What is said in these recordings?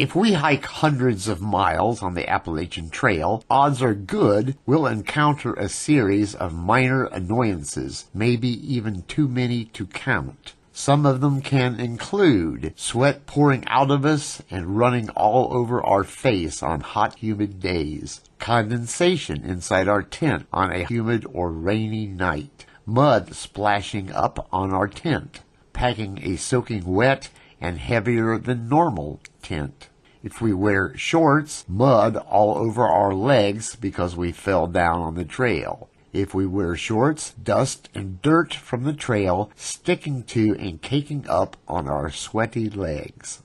If we hike hundreds of miles on the Appalachian Trail, odds are good we'll encounter a series of minor annoyances, maybe even too many to count. Some of them can include sweat pouring out of us and running all over our face on hot, humid days, condensation inside our tent on a humid or rainy night, mud splashing up on our tent, packing a soaking wet and heavier than normal tent. If we wear shorts, mud all over our legs because we fell down on the trail. If we wear shorts, dust and dirt from the trail sticking to and caking up on our sweaty legs.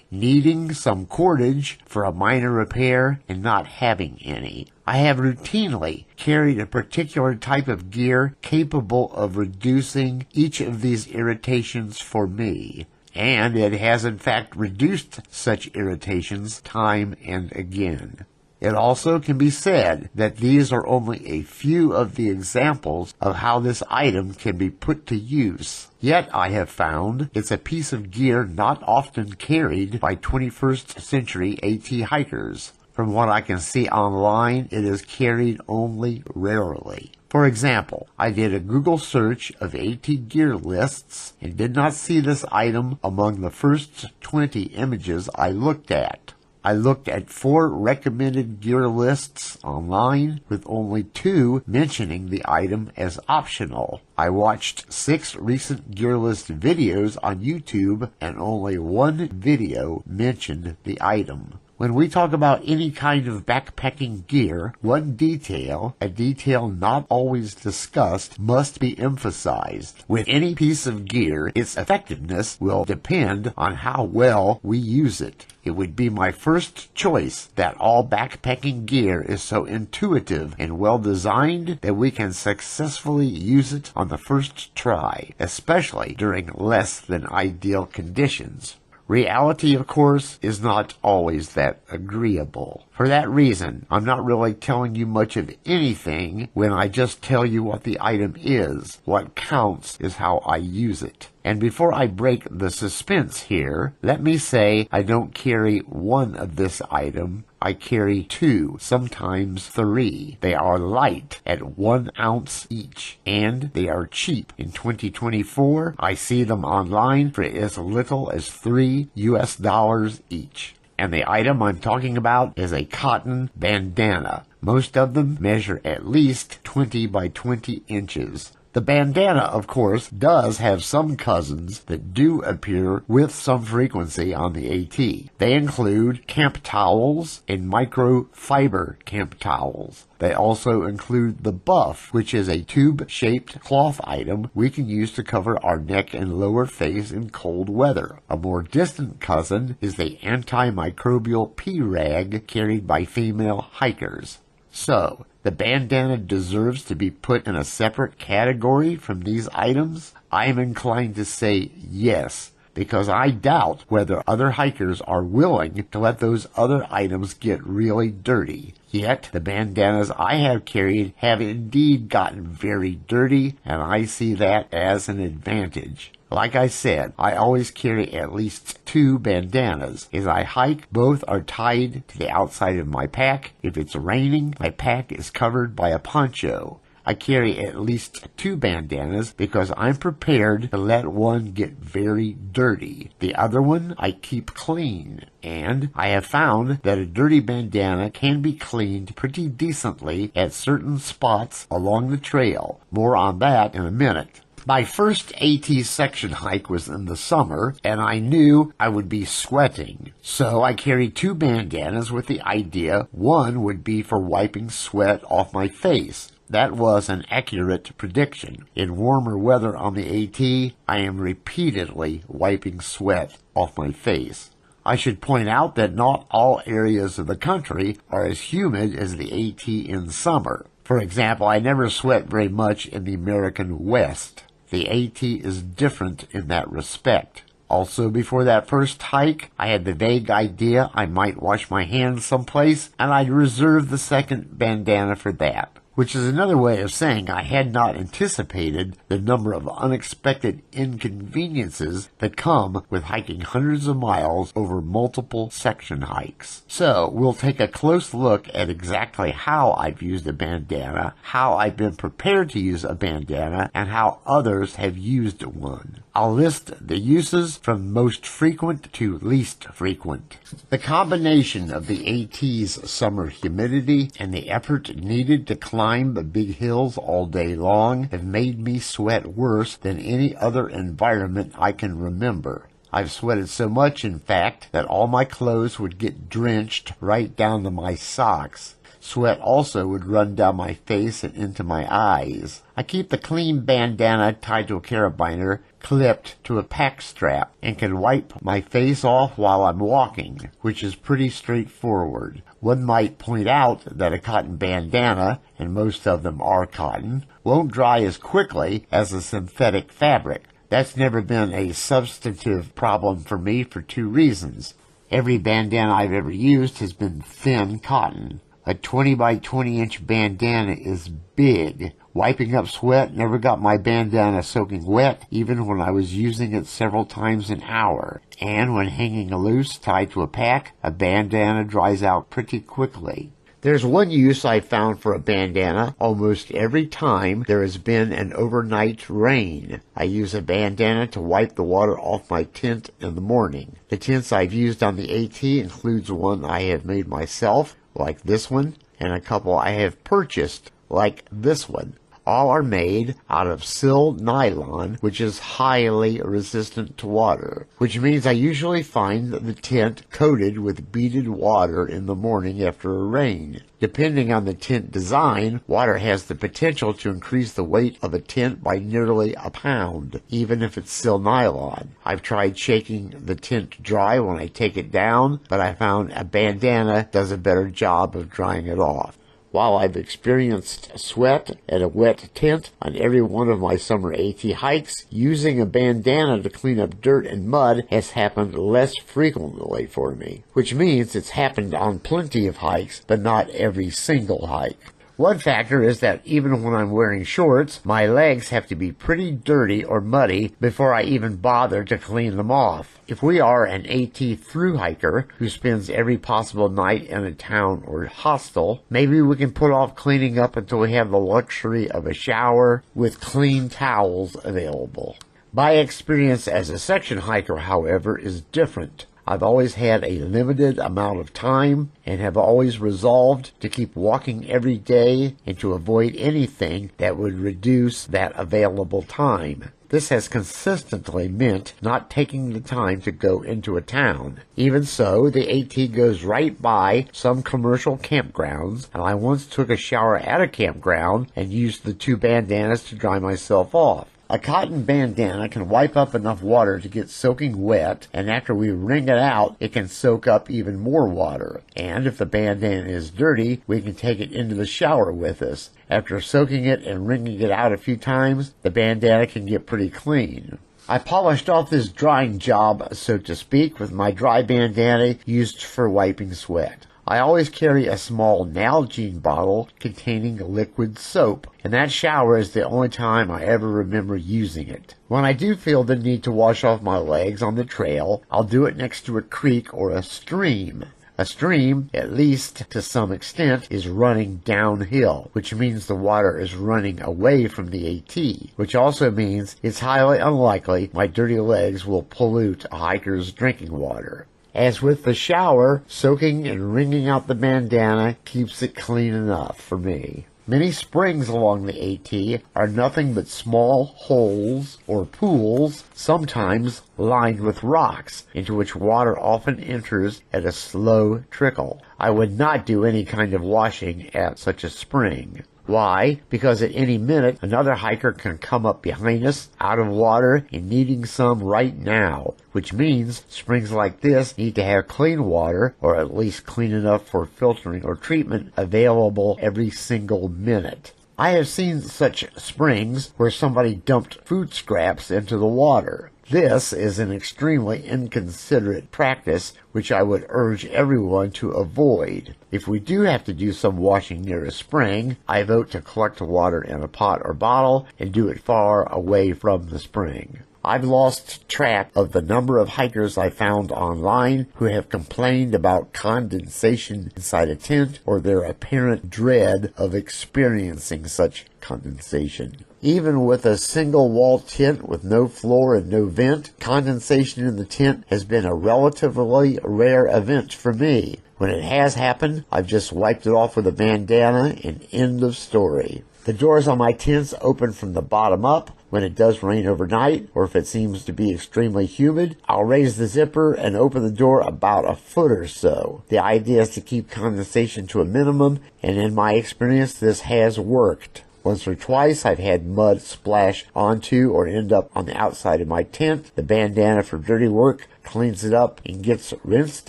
Needing some cordage for a minor repair and not having any. I have routinely carried a particular type of gear capable of reducing each of these irritations for me. And it has in fact reduced such irritations time and again. It also can be said that these are only a few of the examples of how this item can be put to use. Yet I have found it's a piece of gear not often carried by 21st century AT hikers. From what I can see online, it is carried only rarely. For example, I did a Google search of AT gear lists and did not see this item among the first 20 images I looked at. I looked at 4 recommended gear lists online, with only 2 mentioning the item as optional. I watched 6 recent gear list videos on YouTube, and only 1 video mentioned the item. When we talk about any kind of backpacking gear, one detail, a detail not always discussed, must be emphasized. With any piece of gear, its effectiveness will depend on how well we use it. It would be my first choice that all backpacking gear is so intuitive and well designed that we can successfully use it on the first try, especially during less than ideal conditions. Reality, of course, is not always that agreeable. For that reason, I'm not really telling you much of anything when I just tell you what the item is. What counts is how I use it. And before I break the suspense here, let me say I don't carry one of this item. I carry 2, sometimes 3. They are light at 1 ounce each, and they are cheap. In 2024, I see them online for as little as $3 each. And the item I'm talking about is a cotton bandana. Most of them measure at least 20 by 20 inches. The bandana, of course, does have some cousins that do appear with some frequency on the AT. They include camp towels and microfiber camp towels. They also include the buff, which is a tube-shaped cloth item we can use to cover our neck and lower face in cold weather. A more distant cousin is the antimicrobial pee-rag carried by female hikers. So, the bandana deserves to be put in a separate category from these items? I am inclined to say yes, because I doubt whether other hikers are willing to let those other items get really dirty. Yet, the bandanas I have carried have indeed gotten very dirty, and I see that as an advantage. Like I said, I always carry at least 2 bandanas. As I hike, both are tied to the outside of my pack. If it's raining, my pack is covered by a poncho. I carry at least 2 bandanas because I'm prepared to let one get very dirty. The other one I keep clean. And I have found that a dirty bandana can be cleaned pretty decently at certain spots along the trail. More on that in a minute. My first AT section hike was in the summer, and I knew I would be sweating. So I carried 2 bandanas with the idea one would be for wiping sweat off my face. That was an accurate prediction. In warmer weather on the AT, I am repeatedly wiping sweat off my face. I should point out that not all areas of the country are as humid as the AT in summer. For example, I never sweat very much in the American West. The AT is different in that respect. Also, before that first hike, I had the vague idea I might wash my hands someplace, and I'd reserve the second bandana for that. which is another way of saying I had not anticipated the number of unexpected inconveniences that come with hiking hundreds of miles over multiple section hikes. So we'll take a close look at exactly how I've used a bandana, how I've been prepared to use a bandana, and how others have used one. I'll list the uses from most frequent to least frequent. The combination of the AT's summer humidity and the effort needed to climb the big hills all day long have made me sweat worse than any other environment I can remember. I've sweated so much, in fact, that all my clothes would get drenched right down to my socks. Sweat also would run down my face and into my eyes. I keep the clean bandana tied to a carabiner, clipped to a pack strap, and can wipe my face off while I'm walking, which is pretty straightforward. One might point out that a cotton bandana, and most of them are cotton, won't dry as quickly as a synthetic fabric. That's never been a substantive problem for me for two reasons. Every bandana I've ever used has been thin cotton. A 20 by 20 inch bandana is big. Wiping up sweat never got my bandana soaking wet, even when I was using it several times an hour. And when hanging loose, tied to a pack, a bandana dries out pretty quickly. There's one use I've found for a bandana almost every time there has been an overnight rain. I use a bandana to wipe the water off my tent in the morning. The tents I've used on the AT includes one I have made myself, like this one, and a couple I have purchased, like this one. All are made out of sil nylon, which is highly resistant to water, which means I usually find the tent coated with beaded water in the morning after a rain. Depending on the tent design, water has the potential to increase the weight of a tent by nearly a pound, even if it's sil nylon. I've tried shaking the tent dry when I take it down, but I found a bandana does a better job of drying it off. While I've experienced sweat and a wet tent on every one of my summer AT hikes, using a bandana to clean up dirt and mud has happened less frequently for me, which means it's happened on plenty of hikes, but not every single hike. One factor is that even when I'm wearing shorts, my legs have to be pretty dirty or muddy before I even bother to clean them off. If we are an AT thru hiker who spends every possible night in a town or hostel, maybe we can put off cleaning up until we have the luxury of a shower with clean towels available. My experience as a section hiker, however, is different. I've always had a limited amount of time and have always resolved to keep walking every day and to avoid anything that would reduce that available time. This has consistently meant not taking the time to go into a town. Even so, the AT goes right by some commercial campgrounds, and I once took a shower at a campground and used the two bandanas to dry myself off. A cotton bandana can wipe up enough water to get soaking wet, and after we wring it out, it can soak up even more water. And if the bandana is dirty, we can take it into the shower with us. After soaking it and wringing it out a few times, the bandana can get pretty clean. I polished off this drying job, so to speak, with my dry bandana used for wiping sweat. I always carry a small Hygiene bottle containing liquid soap, and that shower is the only time I ever remember using it. When I do feel the need to wash off my legs on the trail, I'll do it next to a creek or a stream. A stream, at least to some extent, is running downhill, which means the water is running away from the AT, which also means it's highly unlikely my dirty legs will pollute a hiker's drinking water. As with the shower, soaking and wringing out the bandana keeps it clean enough for me. Many springs along the AT are nothing but small holes or pools, sometimes lined with rocks, into which water often enters at a slow trickle. I would not do any kind of washing at such a spring. Why? Because at any minute, another hiker can come up behind us, out of water, and needing some right now, which means springs like this need to have clean water, or at least clean enough for filtering or treatment, available every single minute. I have seen such springs where somebody dumped food scraps into the water. This is an extremely inconsiderate practice which I would urge everyone to avoid. If we do have to do some washing near a spring, I vote to collect the water in a pot or bottle and do it far away from the spring. I've lost track of the number of hikers I found online who have complained about condensation inside a tent or their apparent dread of experiencing such condensation. Even with a single-wall tent with no floor and no vent, condensation in the tent has been a relatively rare event for me. When it has happened, I've just wiped it off with a bandana and end of story. The doors on my tents open from the bottom up. When it does rain overnight, or if it seems to be extremely humid, I'll raise the zipper and open the door about a foot or so. The idea is to keep condensation to a minimum, and in my experience, this has worked. Once or twice, I've had mud splash onto or end up on the outside of my tent. The bandana for dirty work cleans it up and gets rinsed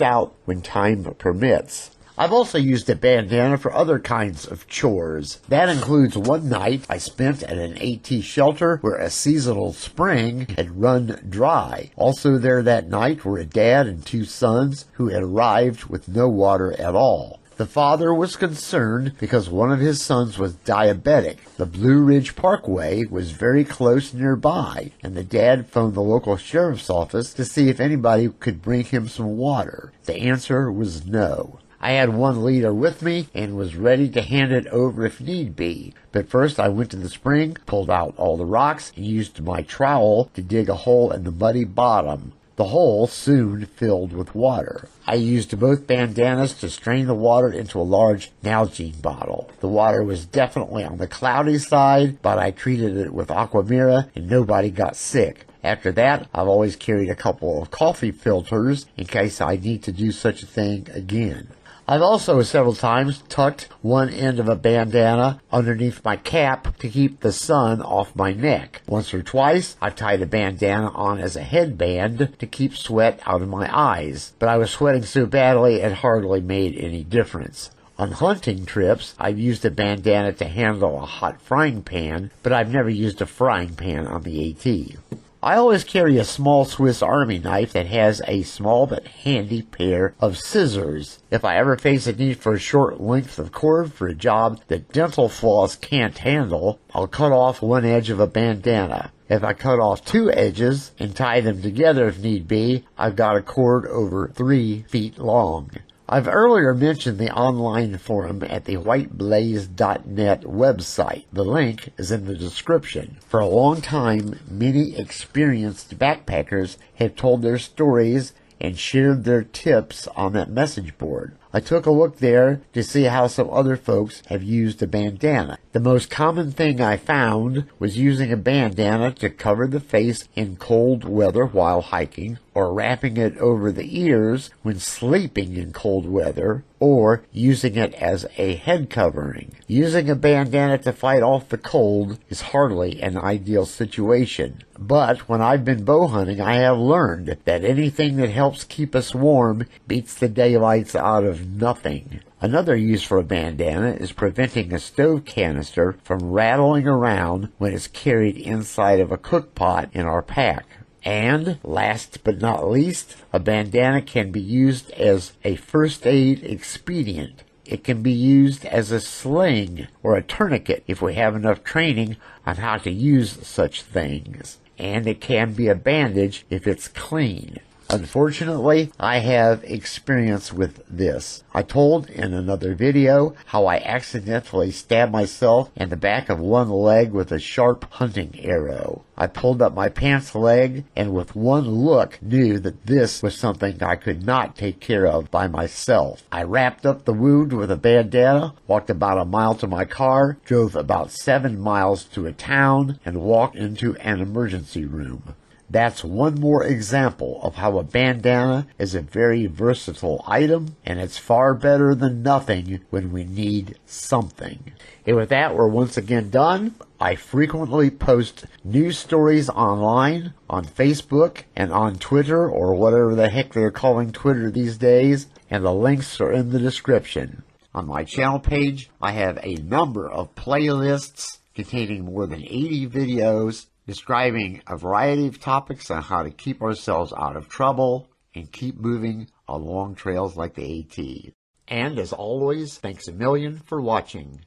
out when time permits. I've also used a bandana for other kinds of chores. That includes one night I spent at an AT shelter where a seasonal spring had run dry. Also there that night were a dad and two sons who had arrived with no water at all. The father was concerned because one of his sons was diabetic. The Blue Ridge Parkway was very close nearby, and the dad phoned the local sheriff's office to see if anybody could bring him some water. The answer was no. I had 1 liter with me and was ready to hand it over if need be. But first I went to the spring, pulled out all the rocks, and used my trowel to dig a hole in the muddy bottom. The hole soon filled with water. I used both bandanas to strain the water into a large Hygiene bottle. The water was definitely on the cloudy side, but I treated it with Aquamira and nobody got sick. After that, I've always carried a couple of coffee filters in case I need to do such a thing again. I've also several times tucked one end of a bandana underneath my cap to keep the sun off my neck. Once or twice, I've tied a bandana on as a headband to keep sweat out of my eyes, but I was sweating so badly it hardly made any difference. On hunting trips, I've used a bandana to handle a hot frying pan, but I've never used a frying pan on the AT. I always carry a small Swiss Army knife that has a small but handy pair of scissors. If I ever face a need for a short length of cord for a job that dental floss can't handle, I'll cut off one edge of a bandana. If I cut off 2 edges and tie them together if need be, I've got a cord over 3 feet long. I've earlier mentioned the online forum at the whiteblaze.net website. The link is in the description. For a long time, many experienced backpackers have told their stories and shared their tips on that message board. I took a look there to see how some other folks have used a bandana. The most common thing I found was using a bandana to cover the face in cold weather while hiking, or wrapping it over the ears when sleeping in cold weather, or using it as a head covering. Using a bandana to fight off the cold is hardly an ideal situation. But when I've been bow hunting, I have learned that anything that helps keep us warm beats the daylights out of nothing. Another use for a bandana is preventing a stove canister from rattling around when it's carried inside of a cook pot in our pack. And, last but not least, a bandana can be used as a first aid expedient. It can be used as a sling or a tourniquet if we have enough training on how to use such things. And it can be a bandage if it's clean. Unfortunately, I have experience with this. I told in another video how I accidentally stabbed myself in the back of one leg with a sharp hunting arrow. I pulled up my pants leg and with one look knew that this was something I could not take care of by myself. I wrapped up the wound with a bandana, walked about a mile to my car, drove about 7 miles to a town, and walked into an emergency room. That's one more example of how a bandana is a very versatile item, and it's far better than nothing when we need something. And with that, we're once again done. I frequently post news stories online, on Facebook, and on Twitter, or whatever the heck they're calling Twitter these days, and the links are in the description. On my channel page, I have a number of playlists containing more than 80 videos describing a variety of topics on how to keep ourselves out of trouble and keep moving along trails like the AT. And as always, thanks a million for watching.